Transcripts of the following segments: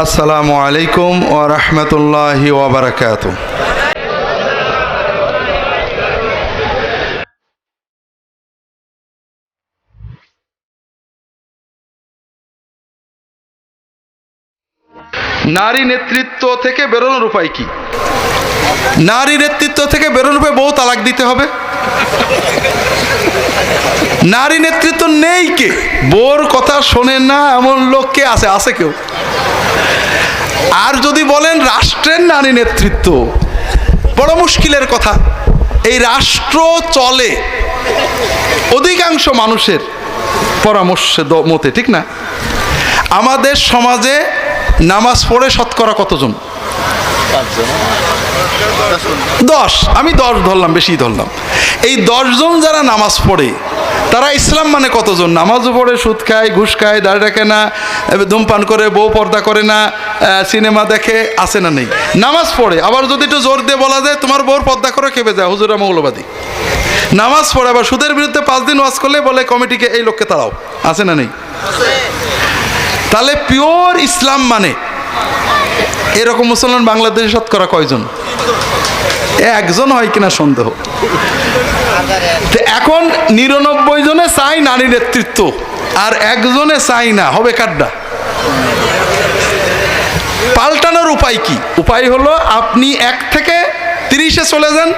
আসসালামু আলাইকুম ওয়া রাহমাতুল্লাহি ওয়া বারাকাতুহু। নারী নেতৃত্ব থেকে বেরোনোর উপায় কি? নারী নেতৃত্ব থেকে বেরোনোর উপায় বউ তালাক দিতে হবে। নারী নেতৃত্ব নেই কে? বউর কথা শোনেন না এমন লোক কে আছে? আছে কেউ? আর যদি বলেন রাষ্ট্রের নারী নেতৃত্ব, বড় মুশকিলের কথা। এই রাষ্ট্র চলে অধিকাংশ মানুষের পরামর্শে মতে, ঠিক না? আমাদের সমাজে নামাজ পড়ে শতকরা কতজন? 10। আমি 10 ধরলাম, বেশি ধরলাম। এই 10 জন যারা নামাজ পড়ে তারা ইসলাম মানে কতজন? নামাজও পড়ে, সুদ খায়, ঘুষ খায়, দাড়ি রাখে না, ধূমপান করে, বউ পর্দা করে না, সিনেমা দেখে, আছে না নেই? নামাজ পড়ে। আবার যদি একটু জোর দিয়ে বলা যায় তোমার বউর পর্দা করে, খেপে যায়, হুজুরা মৌলবাদী। নামাজ পড়ে, আবার সুদের বিরুদ্ধে 5 দিন ওয়াজ করলে বলে কমিটিকে এই লোককে তাড়াও, আছে না নেই? তাহলে পিওর ইসলাম মানে এরকম মুসলমান বাংলাদেশে শতকরা কয়জন? একজন হয় কিনা সন্দেহ। এখন 99 জনে চাই নারী নেতৃত্ব, আর একজনে চাই না। হবে কাড্ডা। পাল্টানোর উপায় কি? উপায় হলো আপনি 1 থেকে 30-এ চলে যান।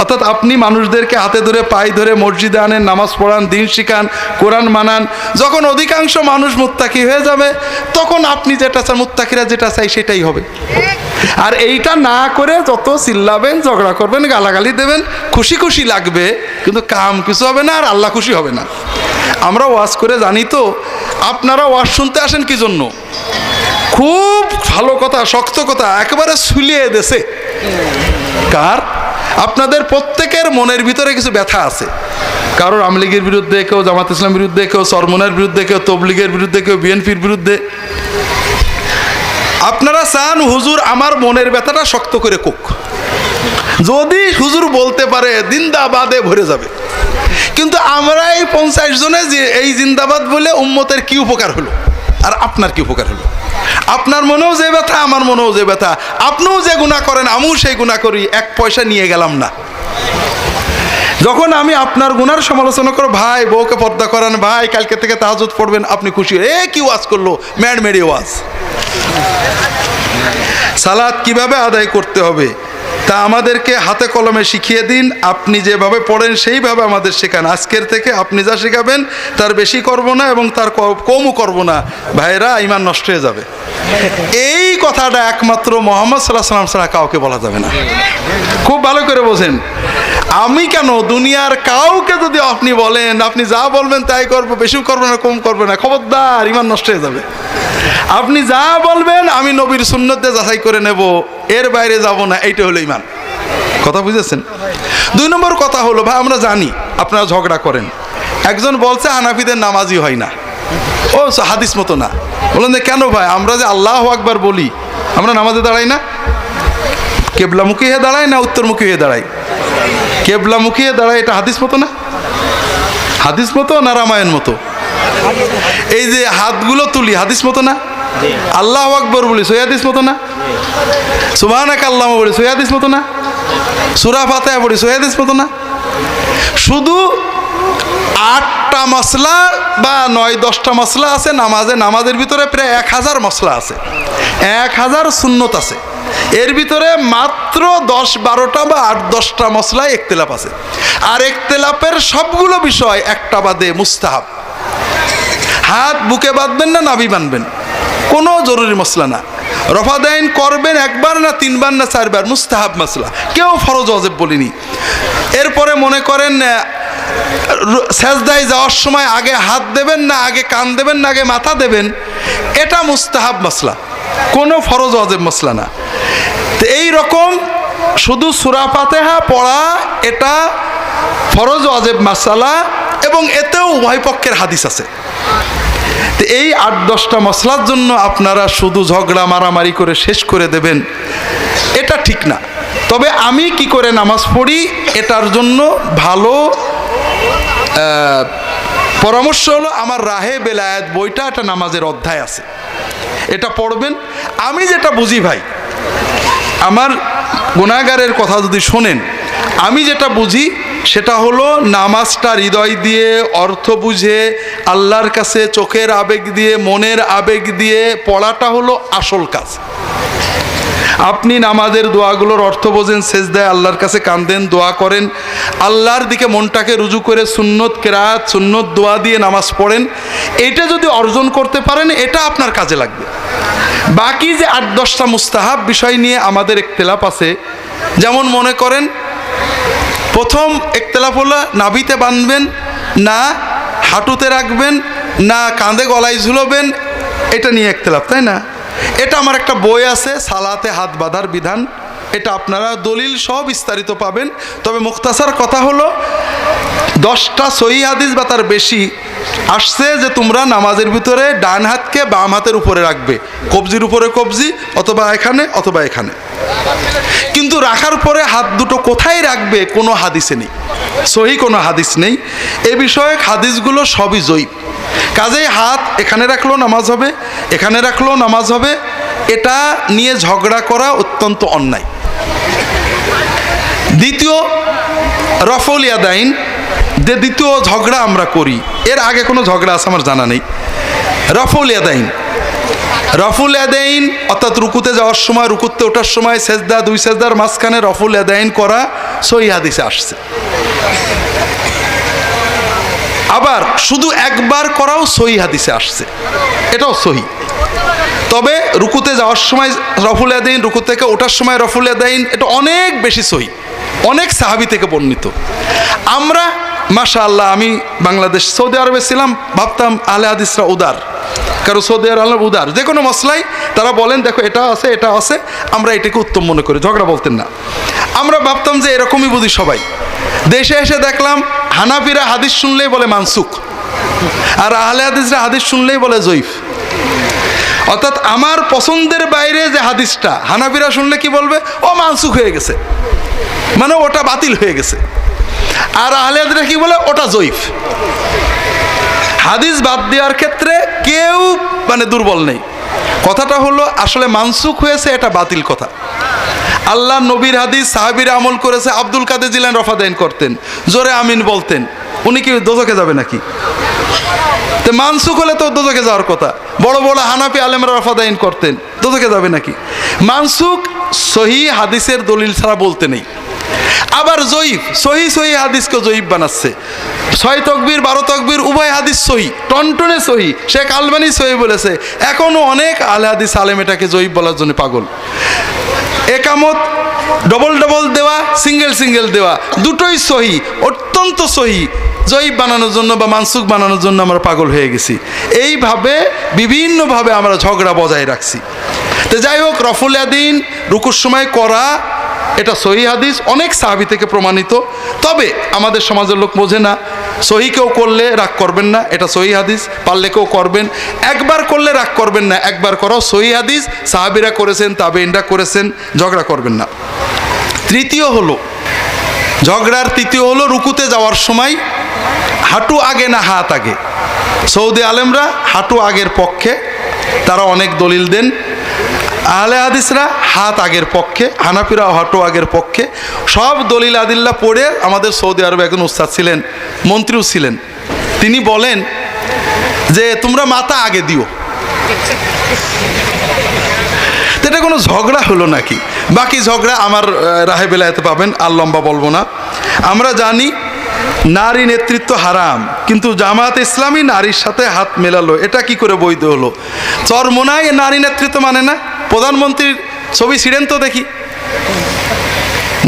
অর্থাৎ আপনি মানুষদেরকে হাতে ধরে পায়ে ধরে মসজিদে আনেন, নামাজ পড়ান, দিন শিখান, কোরআন মানান। যখন অধিকাংশ মানুষ মুত্তাকি হয়ে যাবে তখন আপনি যেটা চান, মুত্তাকিরা যেটা চাই সেটাই হবে। আর এইটা না করে যত চিল্লাবেন, ঝগড়া করবেন, গালাগালি দেবেন, খুশি খুশি লাগবে, কিন্তু কাম কিছু হবে না, আর আল্লাহ খুশি হবে না। আমরা ওয়াজ করে জানি তো। আপনারা ওয়াজ শুনতে আসেন কি জন্য? খুব ভালো কথা, শক্ত কথা একেবারে সুলিয়ে দেশে। কার? আপনাদের প্রত্যেকের মনের ভিতরে কিছু ব্যথা আছে। কারোর আওয়ামী লীগের বিরুদ্ধে, কেউ জামাত ইসলামের বিরুদ্ধে, কেউ চরমনের বিরুদ্ধে, কেউ তবলিগের বিরুদ্ধে, কেউ বিএনপির বিরুদ্ধে। আপনারা চান হুজুর আমার মনের ব্যথাটা শক্ত করে কোক। যদি হুজুর বলতে পারে জিন্দাবাদে ভরে যাবে। কিন্তু আমরা এই 50 জনে যে এই জিন্দাবাদ বলে উম্মতের কি উপকার হলো, আর আপনার কি উপকার হলো? আপনার মনেও যে ব্যথা, আমার মনেও যে ব্যথা। আপনিও যে গুনাহ করেন, আমিও সেই গুনাহ করি, 1 পয়সা নিয়ে গেলাম না। যখন আমি আপনার গুনার সমালোচনা করো, ভাই বউকে পর্দা করান, ভাই কালকে থেকে তাহাজ্জুদ পড়বেন, আপনি খুশি, কি ওয়াজ করলো, ম্যাড মেরি ওয়াজ। সালাত কিভাবে আদায় করতে হবে তা আমাদেরকে হাতে কলমে শিখিয়ে দিন। আপনি যেভাবে পড়েন সেইভাবে আমাদের শেখান। আজকের থেকে আপনি যা শেখাবেন তার বেশি করব না এবং তার কমও করব না। ভাইরা, ঈমান নষ্ট হয়ে যাবে। এই কথাটা একমাত্র মুহাম্মদ সাল্লাল্লাহু আলাইহি ওয়াসাল্লাম ছাড়া কাউকে বলা যাবে না। খুব ভালো করে বোঝেন। আমি কেন, দুনিয়ার কাউকে যদি আপনি বলেন আপনি যা বলবেন তাই করবো, বেশি করবো না, কম করবো না, খবরদার, ঈমান নষ্ট হয়ে যাবে। আপনি যা বলবেন আমি নবীর সুন্নত দিয়ে যাচাই করে নেব, এর বাইরে যাব না, এইটা হলো ঈমান। কথা বুঝেছেন? 2 নম্বর কথা হলো, ভাই আমরা জানি আপনারা ঝগড়া করেন। একজন বলছে হানাফিদের নামাজই হয় না, ও হাদিস মতো না। বলেন যে কেন ভাই, আমরা যে আল্লাহু আকবার বলি, আমরা নামাজে দাঁড়াই না? কেবলামুখী হয়ে দাঁড়াই না উত্তরমুখী হয়ে দাঁড়াই? কেবলামুখী হয়ে দাঁড়াই, এটা হাদিস মতো না? হাদিস মতো না রামায়ণ মতো? এই যে হাতগুলো তুলি, হাদিস মতো না? আল্লাহু আকবার বলি, সহি হাদিস মতো না? সুবহানাকা আল্লাহুম্মা বলি, সহি হাদিস মতো না? সূরা ফাতিহা পড়ি, সহি হাদিস মতো না? শুধু 8টা মশলা বা 9-10টা মশলা আছে নামাজে। নামাজের ভিতরে প্রায় 1000 মশলা আছে, 1000 সুন্নত আছে। এর ভিতরে মাত্র 10-12টা বা 8-10টা মশলায় ইখতিলাফ আছে। আর ইখতিলাফের সবগুলো বিষয় একটা বাদে মুস্তাহাব। হাত বুকে বাঁধবেন না নাভি বাঁধবেন, কোনো জরুরি মশলা না। রফাদাইন করবেন 1 বার না 3 বার না 4 বার, মুস্তাহাব মশলা, কেউ ফরজ ওয়াজিব বলিনি। এরপরে মনে করেন সেজদায় যাওয়ার সময় আগে হাত দেবেন না আগে কান দেবেন না আগে মাথা দেবেন, এটা মুস্তাহাব মশলা, কোনো ফরজ ওয়াজিব মশলা না। তো এই রকম শুধু সূরা ফাতিহা পড়া এটা ফরজ ওয়াজিব মাসালা, এবং এতেও উভয় পক্ষের হাদিস আছে। তো এই 8-10টা মশলার জন্য আপনারা শুধু ঝগড়া মারামারি করে শেষ করে দেবেন, এটা ঠিক না। তবে আমি কি করে নামাজ পড়ি এটার জন্য ভালো পরামর্শ হলো আমার রাহে বেলায়েত বইটা একটা নামাজের অধ্যায় আছে, এটা পড়বেন। আমি যেটা বুঝি ভাই, আমার গুনাহগারের কথা যদি শোনেন, আমি যেটা বুঝি সেটা হলো নামাজটা হৃদয় দিয়ে, অর্থ বুঝে, আল্লাহর কাছে চোখের আবেগ দিয়ে, মনের আবেগ দিয়ে পড়াটা হলো আসল কাজ। আপনি নামাজের দোয়াগুলোর অর্থ বোঝেন, সেজদায় আল্লাহর কাছে কাঁদেন, দোয়া করেন, আল্লাহর দিকে মনটাকে রুজু করে সুন্নত কেরাত, সুন্নত দোয়া দিয়ে নামাজ পড়েন, এটা যদি অর্জন করতে পারেন এটা আপনার কাজে লাগবে। বাকি যে 8-10টা মুস্তাহাব বিষয় নিয়ে আমাদের ইখতিলাফ আছে, যেমন মনে করেন প্রথম ইখতিলাফ হলো নাভিতে বাঁধবেন না হাঁটুতে রাখবেন না কাঁধে গলায় ঝুলবেন, এটা নিয়ে ইখতিলাফ, তাই না? এটা আমার একটা বই আছে, সালাতে হাত বাঁধার বিধান, এটা আপনারা দলিল সহ বিস্তারিত পাবেন। তবে মুখতাসার কথা হলো 10টা সহিহ হাদিস বা তার বেশি আসছে যে তোমরা নামাজের ভিতরে ডান হাতকে বাম হাতের উপরে রাখবে, কবজির উপরে কবজি, অথবা এখানে অথবা এখানে। কিন্তু রাখার পরে হাত দুটো কোথায় রাখবে কোনো হাদিসে নেই, সহিহ কোনো হাদিস নেই। এ বিষয়ে হাদিসগুলো সবই জয়ীফ। কাজেই হাত এখানে রাখলেও নামাজ হবে, এখানে রাখলেও নামাজ হবে, এটা নিয়ে ঝগড়া করা অত্যন্ত অন্যায়। দ্বিতীয় রফউল ইয়াদাইন, যে দ্বিতীয় ঝগড়া আমরা করি, এর আগে কোনো ঝগড়া আছে আমার জানা নেই। রফউল ইয়াদাইন, রফুল ইয়াদাইন অর্থাৎ রুকুতে যাওয়ার সময়, রুকুতে ওঠার সময়, সেজদা, 2 সেজদার মাঝখানে রফুল ইয়াদাইন করা সহিহ হাদিসে আসছে। আবার শুধু একবার করাও সহিহ হাদিসে আসছে, এটাও সহিহ। তবে রুকুতে যাওয়ার সময় রফুল ইয়াদাইন, রুকু থেকে ওঠার সময় রফুল ইয়াদাইন, এটা অনেক বেশি সহিহ, অনেক সাহাবী থেকে বর্ণিত। আমরা মাশাআল্লাহ, আমি বাংলাদেশ সৌদি আরবে ছিলাম, ভাবতাম আহলে হাদিসরা উদার, কারণ সৌদি আরব উদার, যে কোনো মশলাই তারা বলেন দেখো এটা আছে এটা আছে, আমরা এটাকে উত্তম মনে করি, ঝগড়া বলতেন না। আমরা ভাবতাম যে এরকমই বুঝি সবাই। দেশে এসে দেখলাম হানাফিরা হাদিস শুনলেই বলে মানসুখ, আর আহলে হাদিসরা হাদিস শুনলেই বলে জয়ীফ। অর্থাৎ আমার পছন্দের বাইরে যে হাদিসটা, হানাফিরা শুনলে কি বলবে, ও মানসুখ হয়ে গেছে, মানে ওটা বাতিল হয়ে গেছে। আর আহলে হাদিসরা কি বলে, ওটা জয়ীফ। হাদিস বাদ দেওয়ার ক্ষেত্রে কেউ মানে দুর্বল নেই। কথাটা হলো আসলে মানসুখ হয়েছে, এটা বাতিল কথা। আল্লাহ নবীর হাদিস সাহাবীরা আমল করেছে। আব্দুল কাদের জিলানী রফাদাইন করতেন, জোরে আমিন বলতেন, উনি কি দোজখে যাবে নাকি? তো মানসুখ হলে তো দোজখে যাওয়ার কথা। বড় বড় হানাফি আলেমরা রফাদাইন করতেন, দোজখে যাবে নাকি? মানসুখ সহিহ হাদিসের দলিল ছাড়া বলতে নেই। আবার জয়ীফ, সহিহ হাদিসকে জয়ীফ বানাচ্ছে। 6 তাকবীর 12 তাকবীর উভয় হাদিস সহিহ, টনটনে সহিহ। শেখ আলবানী সহিহ বলেছে, এখনও অনেক আহলে হাদিস আলেম এটাকে জয়ীফ বলার জন্য পাগল। একামত ডবল ডবল দেওয়া, সিঙ্গেল দেওয়া, দুটোই সহিহ, অত্যন্ত সহিহ। জয়ীফ বানানোর জন্য বা মানসুখ বানানোর জন্য আমরা পাগল হয়ে গেছি। এইভাবে বিভিন্নভাবে আমরা ঝগড়া বজায় রাখছি। তো যাই হোক, রফুল ইয়াদাইন রুকুর সময় করা, এটা সহিহ হাদিস, অনেক সাহাবী থেকে প্রমাণিত। তবে আমাদের সমাজের লোক বোঝে না, সহিহ কেউ করলে রাগ করবেন না, এটা সহিহ হাদিস, পারলে কেউ করবেন। একবার করলে রাগ করবেন না, একবার করাও সহিহ হাদিস, সাহাবীরা করেছেন, তাবেঈনরা করেছেন, ঝগড়া করবেন না। তৃতীয় হলো ঝগড়ার তৃতীয় হলো রুকুতে যাওয়ার সময় হাঁটু আগে না হাত আগে। সৌদি আলেমরা হাঁটু আগের পক্ষে, তারা অনেক দলিল দেন। আহলে হাদিসরা হাত আগের পক্ষে, হানাফিরাও হাঁটু আগের পক্ষে। সব দলিল আদিল্লা পড়ে আমাদের সৌদি আরবে একজন উস্তাদ ছিলেন, মন্ত্রীও ছিলেন, তিনি বলেন যে তোমরা মাথা আগে দিও। এটা কোনো ঝগড়া হলো নাকি? বাকি ঝগড়া আমার রাহে বেলায়েতে পাবেন, আর লম্বা বলবো না। আমরা জানি নারী নেতৃত্ব হারাম, কিন্তু জামাত ইসলামী নারীর সাথে হাত মেলালো, এটা কি করে বৈধ হলো? চরমোনায় নারী নেতৃত্ব মানে না? প্রধানমন্ত্রীর ছবি ছিঁড়েন তো দেখি।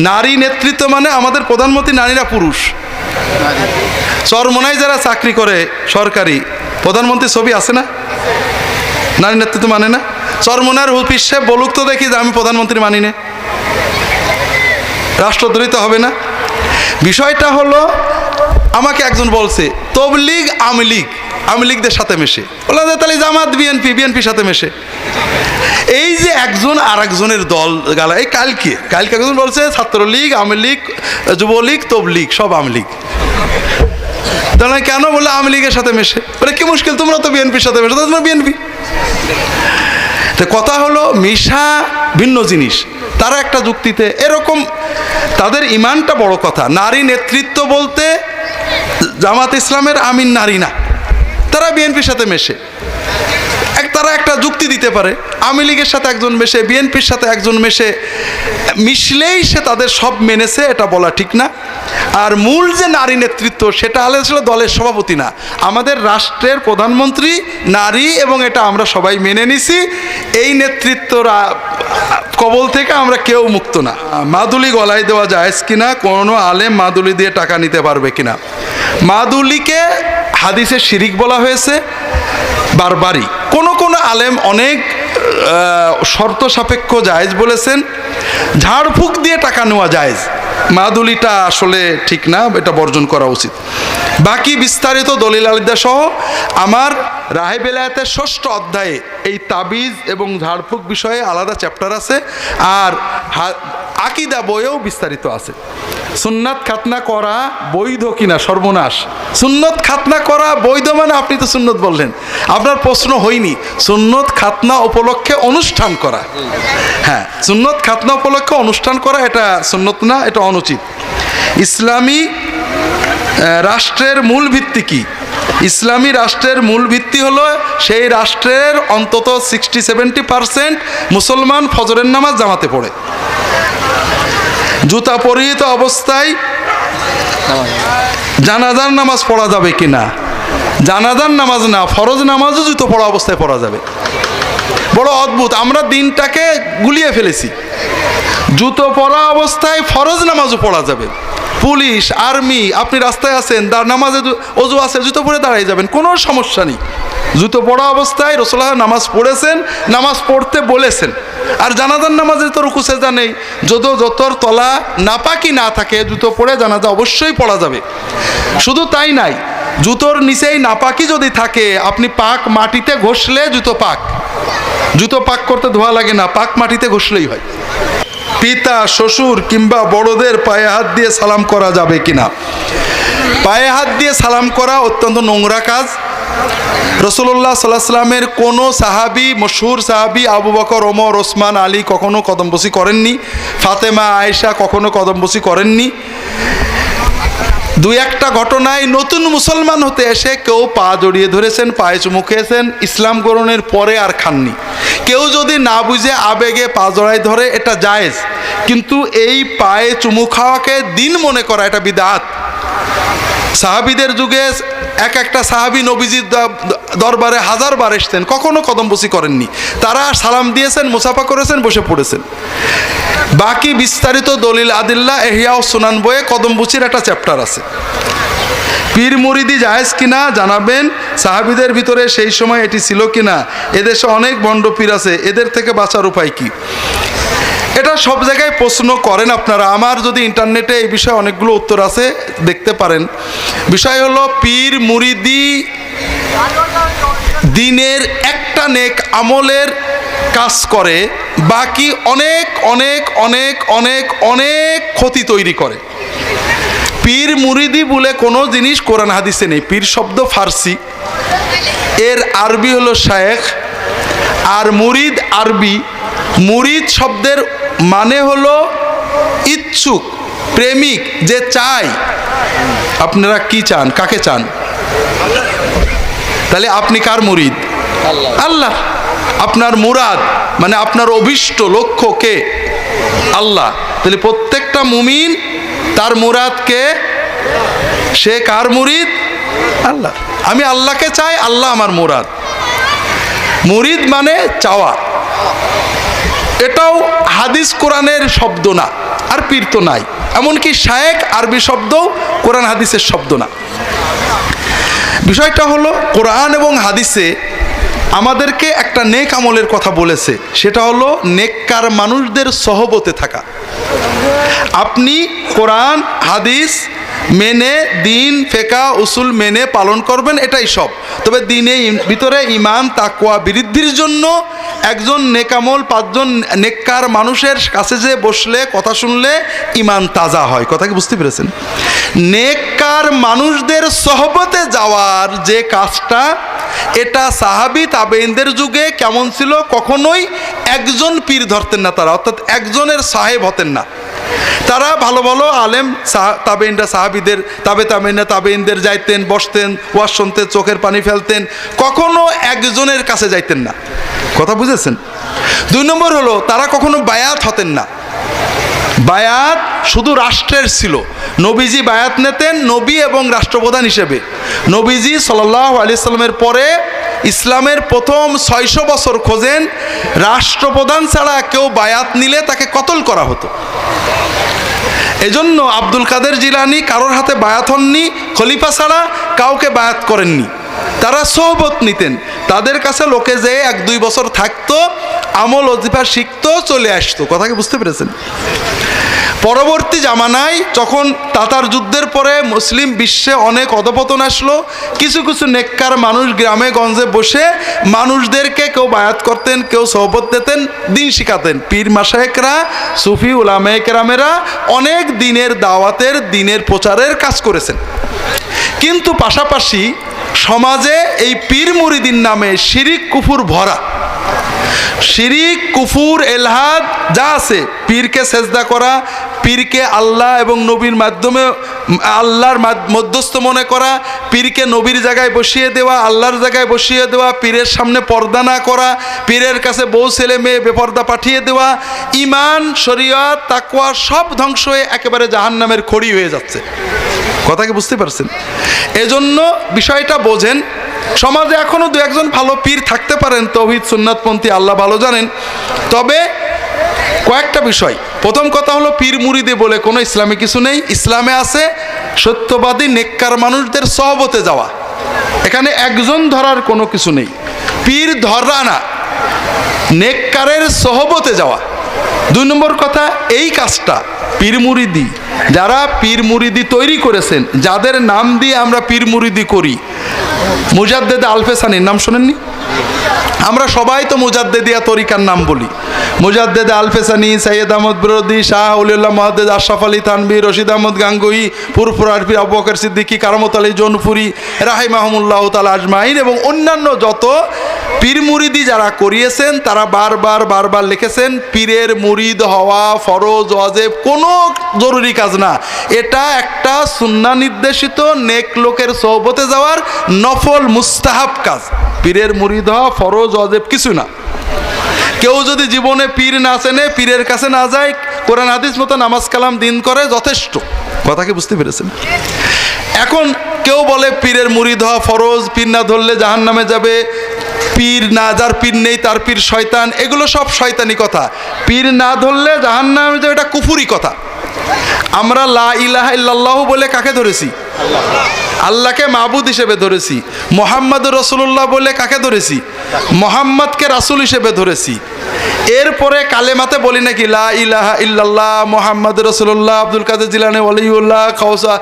নারী নেতৃত্ব মানে আমাদের প্রধানমন্ত্রী নারীরা পুরুষ। চরমোনায় যারা চাকরি করে সরকারি, প্রধানমন্ত্রীর ছবি আছে না? নারী নেতৃত্ব মানে না? চরমোনার হুফিজ সাহেব বলুক তো দেখি যে আমি প্রধানমন্ত্রী মানি না, রাষ্ট্রদ্রোহী তো হবে না? বিষয়টা হলো, আমাকে একজন বলছে তবলিগ আওয়ামী লীগদের সাথে মেশে, বলা যায় তাহলে জামাত বিএনপির সাথে মেশে। এই যে একজন আর একজনের দল গালা, এই কালকে একজন বলছে ছাত্রলীগ, আওয়ামী লীগ, যুবলীগ, তবলিগ সব আওয়ামী লীগ। তাহলে কেন? বলে আওয়ামী লীগের সাথে মেশে। বলে কি মুশকিল, তোমরা তো বিএনপির সাথে মেশো, তোমরা বিএনপি। তো কথা হলো মিশা ভিন্ন জিনিস। তারা একটা যুক্তিতে এরকম, তাদের ইমানটা বড় কথা। নারী নেতৃত্ব বলতে জামাত ইসলামের আমিন নারী না, তারা বিএনপির সাথে মেশে। তারা একটা যুক্তি দিতে পারে, আওয়ামী লীগের সাথে একজন মেশে, বিএনপির সাথে একজন মেশে, মিশলেই সে তাদের সব মেনেছে, এটা বলা ঠিক না। আর মূল যে নারী নেতৃত্ব সেটা আসলে দলের সভাপতি না, আমাদের রাষ্ট্রের প্রধানমন্ত্রী নারী, এবং এটা আমরা সবাই মেনে নিছি। এই নেতৃত্বরা কবল থেকে আমরা কেউ মুক্ত না। মাদুলি গলায় দেওয়া জায়েজ কিনা, কোনো আলেম মাদুলি দিয়ে টাকা নিতে পারবে কিনা? মাদুলিকে হাদিসে শিরিক বলা হয়েছে বারবারই। কোন আলেম অনেক শর্ত সাপেক্ষ জায়েজ বলেছেন। ঝাড়ফুঁক দিয়ে টাকা নেওয়া জায়েজ, মাদুলিটা আসলে ঠিক না, এটা বর্জন করা উচিত। বাকি বিস্তারিত দলিল আলিদা সহ আমার রাহে বেলায়েতের 6ষ্ঠ অধ্যায়ে এই তাবিজ এবং ঝাড়ফুঁক বিষয়ে আলাদা চ্যাপ্টার আছে, আর আকিদা বইয়েও বিস্তারিত আছে। সুন্নাত খাতনা করা বৈধ কিনা? সর্বনাশ। সুন্নত খাতনা করা বৈধ মানে আপনি তো সুন্নত বললেন, আপনার প্রশ্ন হয়নি। সুন্নত খাতনা উপলক্ষে অনুষ্ঠান করা, হ্যাঁ, সুন্নত খাতনা উপলক্ষে অনুষ্ঠান করা এটা সুন্নত না, এটা অনুচিত। ইসলামী রাষ্ট্রের মূল ভিত্তি কি? ইসলামী রাষ্ট্রের মূল ভিত্তি হলো সেই রাষ্ট্রের অন্তত 60-70% মুসলমান ফজরের নামাজ জামাতে পড়ে। জুতা পরিহিত অবস্থায় জানাজার নামাজ পড়া যাবে কিনা? জানাজার নামাজ না, ফরজ নামাজও জুতো পড়া অবস্থায় পড়া যাবে। বড় অদ্ভুত, আমরা দিনটাকে গুলিয়ে ফেলেছি। জুতো পরা অবস্থায় ফরজ নামাজও পড়া যাবে। পুলিশ, আর্মি, আপনি রাস্তায় আছেন, নামাজে অজু আছে, জুতো পরে দাঁড়িয়ে যাবেন, কোনো সমস্যা নেই। জুতো পরা অবস্থায় রাসূলুল্লাহ নামাজ পড়েছেন, নামাজ পড়তে বলেছেন। আর জানাজার নামাজে তো রুকু সেজদা নেই। যতর তলা নাপাকি না থাকে, জুতো পরে জানাজা অবশ্যই পড়া যাবে। শুধু তাই নাই, জুতোর নিচেই নাপাকি যদি থাকে, আপনি পাক মাটিতে ঘষলে জুতো পাক। জুতো পাক করতে ধোয়া লাগে না, পাক মাটিতে ঘষলেই হয়। পিতা, শ্বশুর কিংবা বড়দের পায়ে হাত দিয়ে সালাম করা যাবে কিনা? পায়ে হাত দিয়ে সালাম করা অত্যন্ত নোংরা কাজ। রাসূলুল্লাহ সাল্লাল্লাহু আলাইহি ওয়াসাল্লামের কোনো সাহাবী, মশহুর সাহাবী আবু বকর, ওমর, ওসমান, আলী কখনো কদমবুসি করেননি। ফাতেমা, আয়েশা কখনো কদমবুসি করেননি। দুই একটা ঘটনায় নতুন মুসলমান হতে এসে কেউ পা জড়িয়ে ধরেছেন, পায়ে চুমু খেয়েছেন, ইসলাম গ্রহণের পরে আর খাননি। কেউ যদি না বুঝে আবেগে পা জড়ায় ধরে, এটা জায়েজ, কিন্তু এই পায়ে চুমু খাওয়াকে দিন মনে করা এটা বিদআত। সাহাবীদের যুগে একটা সাহাবী নবীজির দরবারে 1000 বার এসেছেন, কখনো কদমবুসি করেননি। তারা সালাম দিয়েছেন, মুসাফা করেছেন, বসে পড়েছেন। বাকি বিস্তারিত দলিল আদিল্লা ইহয়া ও সুনান বইয়ে কদমবুসির একটা চ্যাপ্টার আছে। পীর মুরিদি জায়েজ কিনা জানাবেন। সাহাবীদের ভিতরে সেই সময় এটি ছিল কিনা? এদেশে অনেক ভণ্ড পীর আছে, এদের থেকে বাঁচার উপায় কি? এটা সব জায়গায় প্রশ্ন করেন আপনারা। আমার যদি ইন্টারনেটে এই বিষয়ে অনেকগুলো উত্তর আছে, দেখতে পারেন। বিষয় হলো, পীর মুরিদি দিনের একটা নেক আমলের কাজ করে, বাকি অনেক অনেক অনেক অনেক অনেক ক্ষতি তৈরি করে। পীর মুরিদি বলে কোনো জিনিস কোরআন হাদিসে নেই। পীর শব্দ ফার্সি, এর আরবি হলো শায়েখ, আর মুরিদ আরবি। মুরিদ শব্দের মানে হলো ইচ্ছুক, প্রেমিক, যে চায়। আপনারা কি চান? কাকে চান? তাহলে আপনি কার মুরিদ? আল্লাহ। আপনার মুরাদ মানে আপনার অভিষ্ট লক্ষ্য কে? আল্লাহ। তাহলে প্রত্যেকটা মুমিন তার মুরাদকে, সে কার মুরিদ? আল্লাহ। আমি আল্লাহকে চাই, আল্লাহ আমার মুরাদ। মুরিদ মানে চাওয়া। এটাও হাদিস কোরআনের শব্দ না, আর পীর তো নাই। এমনকি শায়েখ আরবি শব্দ, কোরআন হাদিসের শব্দ না। বিষয়টা হলো, কোরআন এবং হাদিসে আমাদেরকে একটা নেক আমলের কথা বলেছে, সেটা হলো নেককার মানুষদের সহবতে থাকা। আপনি কোরআন হাদিস মেনে, দিন ফেকা উসুল মেনে পালন করবেন, এটাই সব। তবে দিনে ভিতরে ইমান তাকওয়া বৃদ্ধির জন্য একজন নেকামল 5 জন নেককার মানুষের কাছে যে বসলে কথা শুনলে ঈমান তাজা হয়। কথা কি বুঝতে পেরেছেন? নেককার মানুষদের সহবতে যাওয়ার যে কাজটা, এটা সাহাবী তাবেঈনদের যুগে কেমন ছিল? কখনোই একজন পীর ধরতেন না তারা, অর্থাৎ একজনের সাহেব হতেন না। তারা ভালো ভালো আলেম তাবেঈনরা সাহাবীদের তাবেঈনরা তাবেঈনদের যাইতেন, বসতেন, ওয়াজ শুনতেন, চোখের পানি ফেলতেন, কখনো একজনের কাছে যাইতেন না। কথা বুঝেছেন? 2 নম্বর হলো তারা কখনো বায়াত হতেন না। বায়াত শুধু রাষ্ট্রের ছিল। নবীজি বায়াত নিতেন নবী এবং রাষ্ট্রপ্রধান হিসেবে। নবীজি সাল্লাল্লাহু আলাইহি সাল্লামের পরে ইসলামের প্রথম 600 বছর খোঁজেন, রাষ্ট্রপ্রধান ছাড়া কেউ বায়াত নিলে তাকে কতল করা হতো। এজন্য আব্দুল কাদের জিলানী কারোর হাতে বায়াত হননি, খলিফা ছাড়া কাউকে বায়াত করেননি। তারা সোহবত নিতেন, তাদের কাছে লোকে যে 1-2 বছর থাকতো, আমল ওজিফা শিখতো, চলে আসতো। কথা কি বুঝতে পেরেছেন? পরবর্তী জামানায় যখন তাতার যুদ্ধের পরে মুসলিম বিশ্বে অনেক অধপতন আসলো, কিছু কিছু নেককার মানুষ গ্রামে গঞ্জে বসে মানুষদেরকে কেউ বায়াত করতেন, কেউ সোহবত দিতেন, দিন শিখাতেন। পীর মাশায়েখরা, সুফি উলামায়ে কেরামেরা অনেক দিনের দাওয়াতের, দিনের প্রচারের কাজ করেছেন। কিন্তু পাশাপাশি সমাজে এই পীর মুরিদিন নামে শিরিক কুফুর ভরা। শিরিক কুফুর এলহাদ যা আছে, পীরকে সেজদা করা, পীরকে আল্লাহ এবং নবীর মাধ্যমে আল্লাহর মধ্যস্থ মনে করা, পীরকে নবীর জায়গায় বসিয়ে দেওয়া, আল্লাহর জায়গায় বসিয়ে দেওয়া, পীরের সামনে পর্দা না করা, পীরের কাছে বউ ছেলে মেয়ে বেপর্দা পাঠিয়ে দেওয়া, ঈমান শরীয়ত তাকওয়া সব ধ্বংস হয়ে একেবারে জাহান্নামের খড়ি হয়ে যাচ্ছে। কথা কি বুঝতে পারছেন? এজন্য বিষয়টা বোঝেন। সমাজে এখনো 2-1 জন ভালো পীর থাকতে পারেন, তৌহিদ সুন্নাতপন্থী, আল্লাহ ভালো জানেন। তবে কয়েকটা বিষয়। প্রথম কথা হলো, পীর মুরিদি বলে কোনো ইসলামে কিছু নেই। ইসলামে আছে সত্যবাদী নেককার মানুষদের সহবতে যাওয়া। এখানে একজন ধরার কোনো কিছু নেই। পীর ধরা না, নেককারের সহবতে যাওয়া। 2 নম্বর কথা, এই কাজটা পীর মুরিদি, যারা পীর মুরিদি তৈরি করেছেন, যাদের নাম দিয়ে আমরা পীর মুরিদি করি, মুজাদ্দেদ আলফেসানির নাম শোনেননি? আমরা সবাই তো মুজাদ্দেদিয়া তরিকার নাম বলি। মুজাদ্দেদ আলফেসানি, সৈয়দ আহমদ বিরোধী, শাহ উলিউল্লাহ মুহাদ্দিস আশরাফ আলী থানভী, রশিদ আহমদ গাঙ্গুহি, ফুরফুরার পীর আবু বকর সিদ্দিকী, কারামত আলী জৌনপুরি, রাহিমাহুমুল্লাহ তাআলা আজমাইন এবং অন্যান্য যত পীর মুরিদি যারা করিয়েছেন, তারা বারবার লিখেছেন, পীরের মুরিদ হওয়া ফরজ ওয়াজিব কোনো জরুরি কাজ না। এটা একটা সুন্নাহ নির্দেশিত নেক লোকের সোহবতে যাওয়ার নফল মুস্তাহাব কাজ। পীরের মুরিদ হওয়া ফরজ ওয়াজিব কিছু না। কেউ যদি জীবনে পীর না চেনে, পীরের কাছে না যায়, কোরআন হাদিস মতো নামাজ কালাম দিন করে, যথেষ্ট। কথা কি বুঝতে পেরেছেন? এখন কেউ বলে পীরের মুরিদ হওয়া ফরজ, পীর না ধরলে জাহান্নামে যাবে, পীর না, যার পীর নেই তার পীর শয়তান, এগুলো সব শয়তানি কথা। পীর না ধরলে জাহান্নামে যাবে, এটা কুফুরি কথা। আমরা লা ইলাহা ইল্লাল্লাহু বলে কাকে ধরেছি? আল্লাহকে মাবুদ হিসেবে ধরেছি। মুহাম্মদুর রাসূলুল্লাহ বলে কাকে ধরেছি? মুহাম্মদকে রাসূল হিসেবে ধরেছি। এরপরে কালেমাতে বলি নাকি লা ইলাহা ইল্লাল্লাহ মুহাম্মাদুর রাসূলুল্লাহ, আব্দুল কাদের জিলানী ওয়ালিউল্লাহ, খাওসা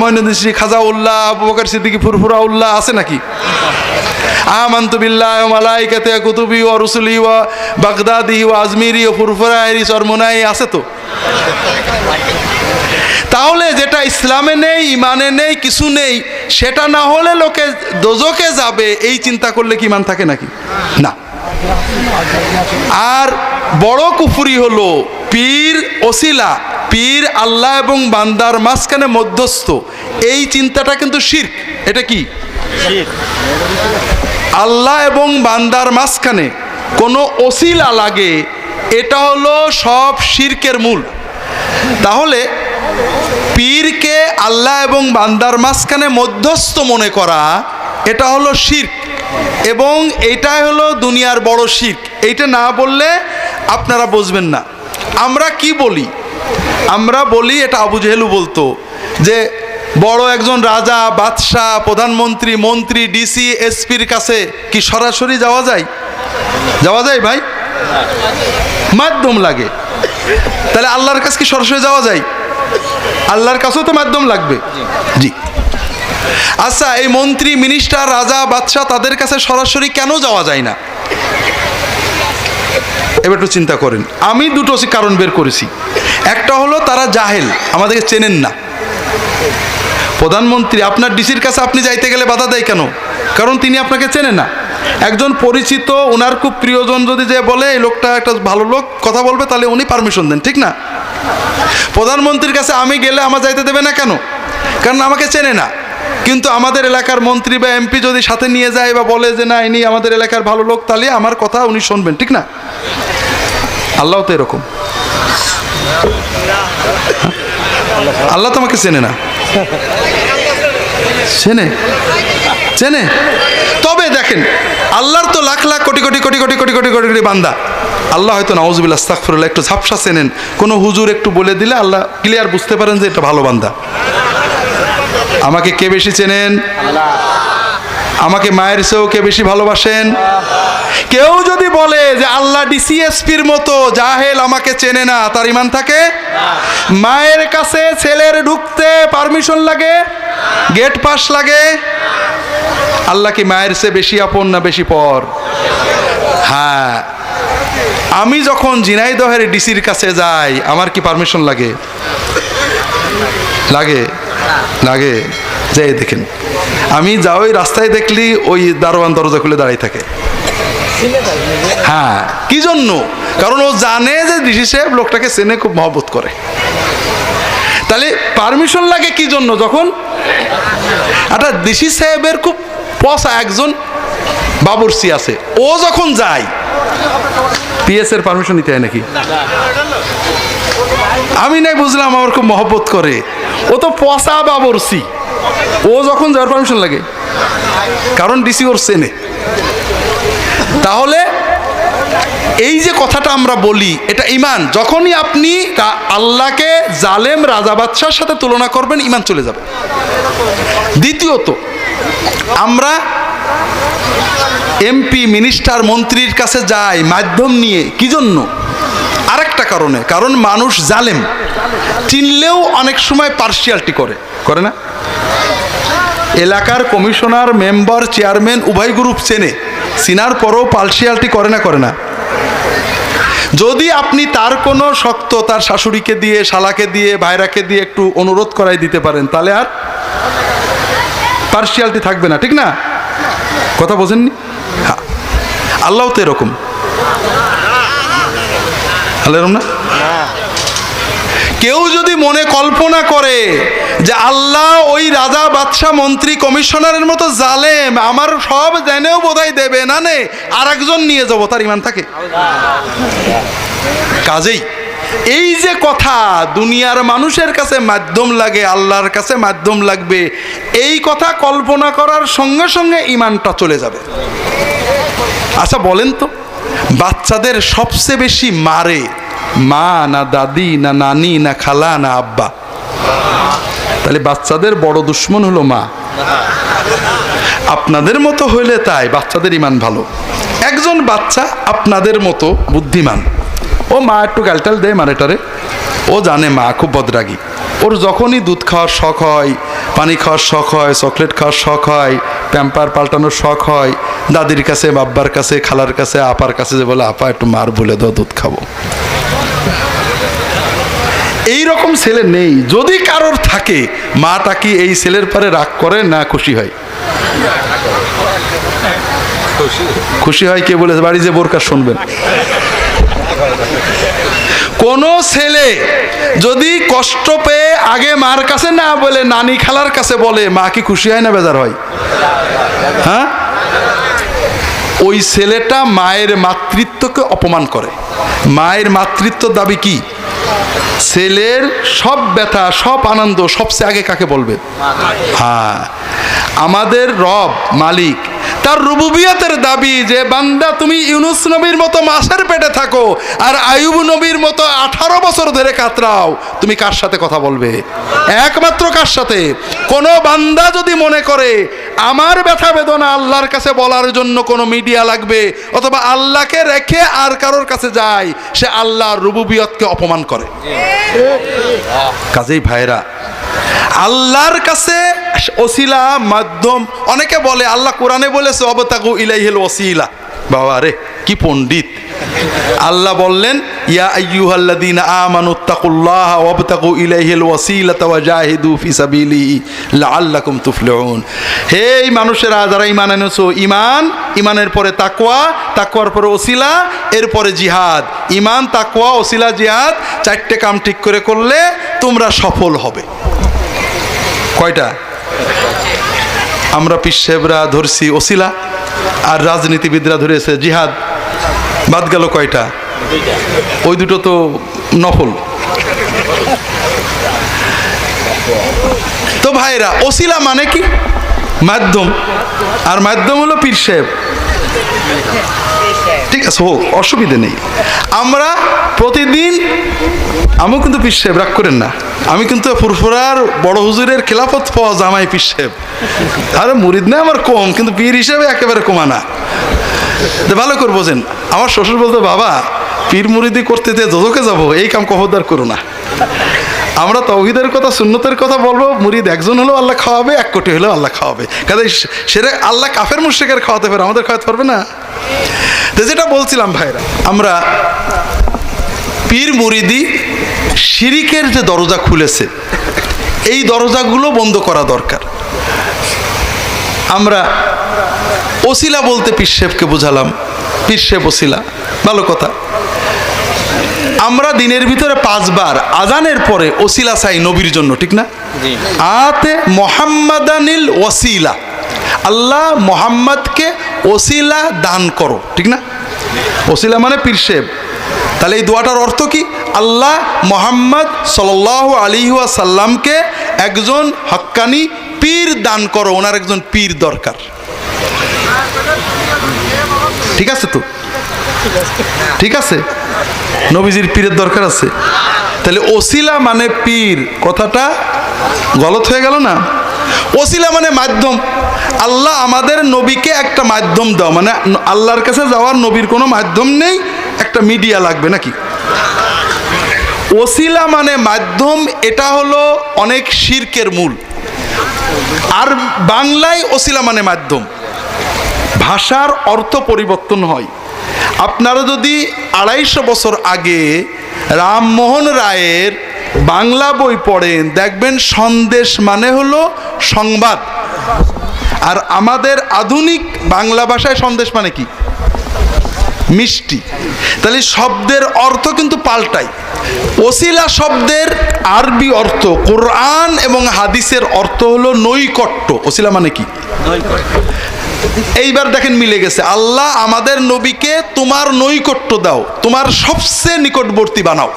মঈনুদ্দিন চিশতি খাজাউল্লাহ, আবু বকর সিদ্দিকী ফুরফুরাউল্লাহ, আছে নাকি? আমানতু বিল্লাহি ওয়া মালাইকাতিহি ওয়া কুতুবিহি ওয়া রুসুলিহি ওয়া বাগদাদি ওয়া আজমিরি ওয়া ফুরফুরাইরি চরমোনাই, আছে তো? তাহলে যেটা ইসলামে নেই, ইমানে নেই, কিছু নেই, সেটা না হলে লোকে দোজখে যাবে, এই চিন্তা করলে কি ইমান থাকে নাকি? না। আর বড় কুফরি হলো পীর ওসিলা, পীর আল্লাহ এবং বান্দার মাঝখানে মধ্যস্থ, এই চিন্তাটা কিন্তু শিরক। এটা কি? আল্লাহ এবং বান্দার মাঝখানে কোনো ওসিলা লাগে, এটা হলো সব শিরকের মূল। তাহলে পীরকে আল্লাহ এবং বান্দার মাঝখানে মধ্যস্থ মনে করা, এটা হলো শিরক, এবং এইটাই হলো দুনিয়ার বড় শিরক। এইটা না বললে আপনারা বুঝবেন না। আমরা কি বলি? আমরা বলি, এটা আবু জেহেলও বলতো, যে বড় একজন রাজা, বাদশাহ, প্রধানমন্ত্রী, মন্ত্রী, ডিসি, এসপির কাছে কি সরাসরি যাওয়া যায়? যাওয়া যায় ভাই? মাধ্যম লাগে। তাহলে আল্লাহর কাছে কি সরাসরি যাওয়া যায়? আল্লাহর কাছেও তো মাধ্যম লাগবে। জি। আচ্ছা, এই মন্ত্রী, মিনিস্টার, রাজা, বাদশাহ, তাদের কাছে সরাসরি কেন যাওয়া যায় না? এবার একটু চিন্তা করেন। আমি দুটো কারণ বের করেছি। একটা হলো তারা জাহেল, আমাদেরকে চেনেন না। প্রধানমন্ত্রী আপনার ডিসির কাছে আপনি যাইতে গেলে বাধা দেয় কেন? কারণ তিনি আপনাকে চেনেন না। একজন পরিচিত, ওনার খুব প্রিয়জন যদি যে বলে এই লোকটা একটা ভালো লোক, কথা বলবে, তাহলে উনি পারমিশন দেন, ঠিক না? প্রধানমন্ত্রীর কাছে আমি গেলে আমার যাইতে দেবে না কেন? কারণ আমাকে চেনে না। কিন্তু আমাদের এলাকার মন্ত্রী বা এমপি যদি সাথে নিয়ে যায় বা বলে যে না ইনি আমাদের এলাকার ভালো লোক, তাহলে আমার কথা উনি শুনবেন, ঠিক না? আল্লাহ তো এরকম। আল্লাহ তো আমাকে চেনে না। চেনে চেনে তবে দেখেন, আল্লাহর তো লাখ লাখ কোটি কোটি কোটি কোটি কোটি কোটি কোটি কোটি বান্দা। আল্লাহ হয়তো নাউজুবিল্লাহ আস্তাগফিরুল্লাহ একটু ঝাপসা চেনেন, কোনো হুজুর একটু বলে দিলে আল্লাহ ক্লিয়ার বুঝতে পারেন যে এটা ভালো বান্দা। আমাকে কে বেশি চেনেন? আমাকে মায়ের চেয়েও কে বেশি ভালোবাসেন? কেউ যদি বলে যে আল্লাহ ডিসিএসপির মতো জাহেল, আমাকে চেনে না, তার ঈমান থাকে? মায়ের কাছে ছেলের ঢুকতে পারমিশন লাগে, গেট পাস লাগে। আল্লাহ কি মায়ের চেয়ে বেশি আপন না বেশি পর? হ্যাঁ, আমি যখন ঝিনাইদহের ডিসির কাছে যাই আমার কি পারমিশন লাগে? লাগে লাগে। যাই দেখেন, আমি যাওই রাস্তায় দেখলি ওই দারোয়ান দরজা খুলে দাঁড়িয়ে থাকে। হ্যাঁ, কি জন্য? কারণ ও জানে যে ডিসি সাহেব লোকটাকে চেনে, খুব মহব্বত করে। তাহলে পারমিশন লাগে কি জন্য? যখন একটা ডিসি সাহেবের খুব পসা একজন বাবুর্চি আছে, ও যখন যায় পিএস এর পারমিশন নিতে হয় নাকি? আমি নাই বুঝলাম, আমার খুব মহব্বত করে, ও তো পসা বাবুর্চি, ও যখন যাওয়ার পারমিশন লাগে, কারণ ডিসি ওর চেনে। তাহলে এই যে কথাটা আমরা বলি, এটা ঈমান। যখনই আপনি আল্লাহকে জালেম রাজা বাদশার সাথে তুলনা করবেন, ঈমান চলে যাবে। দ্বিতীয়ত, আমরা এমপি মিনিস্টার মন্ত্রীর কাছে যাই মাধ্যম নিয়ে, কি জন্য? আরেকটা কারণে, কারণ মানুষ জালেম, চিনলেও অনেক সময় পার্সিয়ালিটি করে না? এলাকার কমিশনার, মেম্বার, চেয়ারম্যান উভয় গ্রুপ চেনে, চিনার পরও পার্সিয়ালিটি করে না? যদি আপনি তার কোনো শক্ত, তার শাশুড়িকে দিয়ে, শালাকে দিয়ে, ভাইরাকে দিয়ে একটু অনুরোধ করাই দিতে পারেন, তাহলে আর পার্সিয়ালিটি থাকবে না, ঠিক না? কথা বোঝেননি? হ্যাঁ, আল্লাহ তো এরকম। আল্লাহ এরকম না? কেউ যদি মনে কল্পনা করে যে আল্লাহ ওই রাজা বাদশাহ মন্ত্রী কমিশনারের মতো জালেম, আমার সব জেনেও বোধহয় দেবে না, নে আর একজন নিয়ে যাবো, তার ঈমান থাকে? কাজেই এই যে কথা, দুনিয়ার মানুষের কাছে মাধ্যম লাগে, আল্লাহর কাছে মাধ্যম লাগবে, এই কথা কল্পনা করার সঙ্গে সঙ্গে ঈমানটা চলে যাবে। আচ্ছা বলেন তো, বাচ্চাদের সবচেয়ে বেশি মারে মা না দাদি না নানি না খালা না আব্বা? তাহলে বাচ্চাদের বড় দুশ্মন হলো মা। আপনাদের মতো হইলে তাই বাচ্চাদের ঈমান ভালো। একজন বাচ্চা আপনাদের মতো বুদ্ধিমান, ও মা একটু গালটাল দেয় মারেটারে, ও জানে মা খুব বদরাগী। ওর যখনই দুধ খাওয়ার শখ হয়, পানি খাওয়ার শখ হয়, চকলেট খাওয়ার শখ হয়, প্যাম্পার পাল্টানোর শখ হয়, দাদির কাছে, বাব্বার কাছে, খালার কাছে, আপার কাছে যে বলে আপা একটু মার বলে দাও, দুধ খাবো। এই রকম ছেলে নেই। যদি কারোর থাকে, মাটা কি এই ছেলের পরে রাগ করে না খুশি হয়? খুশি হয়। কে বলেছে? বাড়ি যে বোরকা শুনবেন। কোন ছেলে যদি কষ্ট পেয়ে আগে মার কাছে না বলে নানি খালার কাছে বলে, মা কি খুশি হয় না বেজার হয়? হ্যাঁ, ওই ছেলেটা মায়ের মাতৃত্বকে অপমান করে। মায়ের মাতৃত্ব দাবি কি? ছেলের সব ব্যথা, সব আনন্দ সবচেয়ে আগে কাকে বলবে? হ্যাঁ, আমাদের রব মালিক, তার রুবুবিয়তের দাবি যে বান্দা তুমি ইউনুস নবীর মতো মাছের পেটে থাকো আর আইয়ুব নবীর মতো 18 বছর ধরে কাতরাও, তুমি কার সাথে কথা বলবে? একমাত্র কার সাথে? কোনো বান্দা যদি মনে করে আমার ব্যথা বেদনা আল্লাহর কাছে বলার জন্য কোনো মিডিয়া লাগবে অথবা আল্লাহকে রেখে আর কারোর কাছে যায়, সে আল্লাহর রুবুবিয়তকে অপমান করে। কাজেই ভাইরা, আল্লাহর কাছে ওসিলা মাধ্যম, অনেকে বলে আল্লাহ কোরআনে বলেছে অবতাগু ইলাইহিল ওসিলা, বাবা রে কি পণ্ডিত। আল্লাহ বললেন ইয়া আইয়ুহাল্লাযীনা আমানুত্তাকুল্লাহা ওয়াবতাগু ইলাইহিল ওয়াসিলাতা ওয়াজাহিদু ফি সাবিলিহি লাআল্লাকুম তুফলিহুন। হে মানুষেরা যারা ঈমান এনেছো, ঈমানের পরে তাকওয়া, তাকওয়ার পরে ওসিলা, এরপরে জিহাদ। ঈমান, তাকওয়া, ওসিলা, জিহাদ, চারটে কাম ঠিক করে করলে তোমরা সফল হবে। কয়টা? আমরা পীর সাহেবরা ধরছি ওসিলা, আর রাজনীতিবিদরা ধরেছে জিহাদ। বাদ গেল কয়টা? ওই দুটো তো নফল। তো ভাইরা, ওসিলা মানে কি? মাধ্যম। আর মাধ্যম হলো পীর সাহেব। ঠিক আছে, হোক, অসুবিধা নেই। আমরা প্রতিদিন, আমিও কিন্তু পীর সাহেব, রাগ করেন না, আমি কিন্তু ফুরফুরার বড় হুজুরের খেলাফত পাওয়া জামাই পীর সাহেব। আরে মুরিদ না আমার কম, কিন্তু পীর হিসেবে একেবারে কমানা। ভালো করে বোঝেন। আমার শ্বশুর বলতো, বাবা পীর মুরিদি করতে যে দোজখে যাবো, এই কাম খবরদার করো না। আমরা তাওহীদের কথা, সুন্নতের কথা বলবো। মুরিদ একজন হলেও আল্লাহ খাওয়াবে, 1 কোটি হলেও আল্লাহ খাওয়াবে। কাজে সেটা আল্লাহ কাফের মুশরিকের খাওয়াতে পারে, আমাদের খাওয়াতে পারবে না। তো যেটা বলছিলাম ভাইরা, আমরা পীর মুরিদি শিরিকের যে দরজা খুলেছে, এই দরজাগুলো বন্ধ করা দরকার। আমরা ওসিলা বলতে পীর সাহেবকে বুঝালাম, পীর সাহেব ওসিলা, ভালো কথা। আমরা দিনের ভিতরে 5 বার আজানের পরে ওসিলা চাই নবীর জন্য, ঠিক না? আতে মোহাম্মদানিল ওসিলা, আল্লাহ মোহাম্মদকে ওসিলা দান করো, ঠিক না? ওসিলা মানে পীর সাহেব। তাহলে এই দোয়াটার অর্থ কি? আল্লাহ মোহাম্মদ সাল্লাল্লাহু আলাইহি ওয়াসাল্লামকে একজন হক্কানি পীর দান করো, ওনার একজন পীর দরকার। ঠিক আছে তো? ঠিক আছে, নবীজির পীরের দরকার আছে। তাহলে ওসিলা মানে পীর, কথাটা গলত হয়ে গেল না? ওসিলা মানে মাধ্যম। আল্লাহ আমাদের নবীকে একটা মাধ্যম দাও, মানে আল্লাহর কাছে যাওয়ার নবীর কোনো মাধ্যম নেই, একটা মিডিয়া লাগবে নাকি? ওসিলা মানে মাধ্যম, এটা হলো অনেক শিরকের মূল। আর বাংলায় ওসিলা মানে মাধ্যম, ভাষার অর্থ পরিবর্তন হয়। আপনারা যদি 250 বছর আগে রামমোহন রায়ের বাংলা বই পড়েন, দেখবেন সন্দেশ মানে হলো সংবাদ। আর আমাদের আধুনিক বাংলা ভাষায় সন্দেশ মানে কি? মিষ্টি। তাহলে শব্দের অর্থ কিন্তু পাল্টায়। ওসিলা শব্দের আরবি অর্থ, কোরআন এবং হাদিসের অর্থ হলো নৈকট্য। ওসিলা মানে কি? এইবার দেখেন মিলে গেছে। আল্লাহ আমাদের নবীকে তোমার নৈকট্য দাও, তোমার সবচেয়ে নিকটবর্তী বানাও,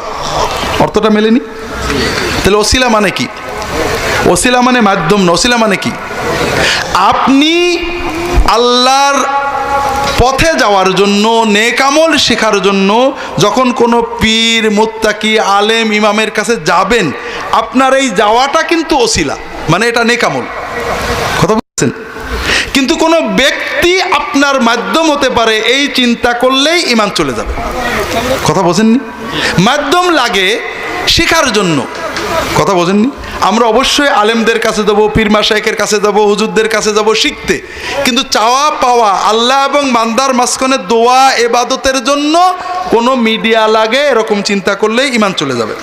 অর্থটা মেলেনি? তাহলে ওসিলা মানে কি? ওসিলা মানে মাধ্যম না। ওসিলা মানে কি? আপনি আল্লাহর পথে যাওয়ার জন্য, নেক আমল শেখার জন্য যখন কোনো পীর, মুত্তাকি, আলেম, ইমামের কাছে যাবেন, আপনার এই যাওয়াটা কিন্তু ওসিলা, মানে এটা নেক আমল। কথা বলছেন? কিন্তু কোনো ব্যক্তি আপনার মাধ্যম হতে পারে, এই চিন্তা করলেই ঈমান চলে যাবে। কথা বোঝেননি? মাধ্যম লাগে শেখার জন্য। কথা বোঝেননি? আমরা অবশ্যই আলেমদের কাছে যাব, পীর মাশায়েখের কাছে যাব, হুজুরদের কাছে যাব শিখতে। কিন্তু চাওয়া পাওয়া, আল্লাহ এবং বান্দার মাঝখানে দোয়া ইবাদতের জন্য কোনো মিডিয়া লাগে, এরকম চিন্তা করলেই ঈমান চলে যাবে।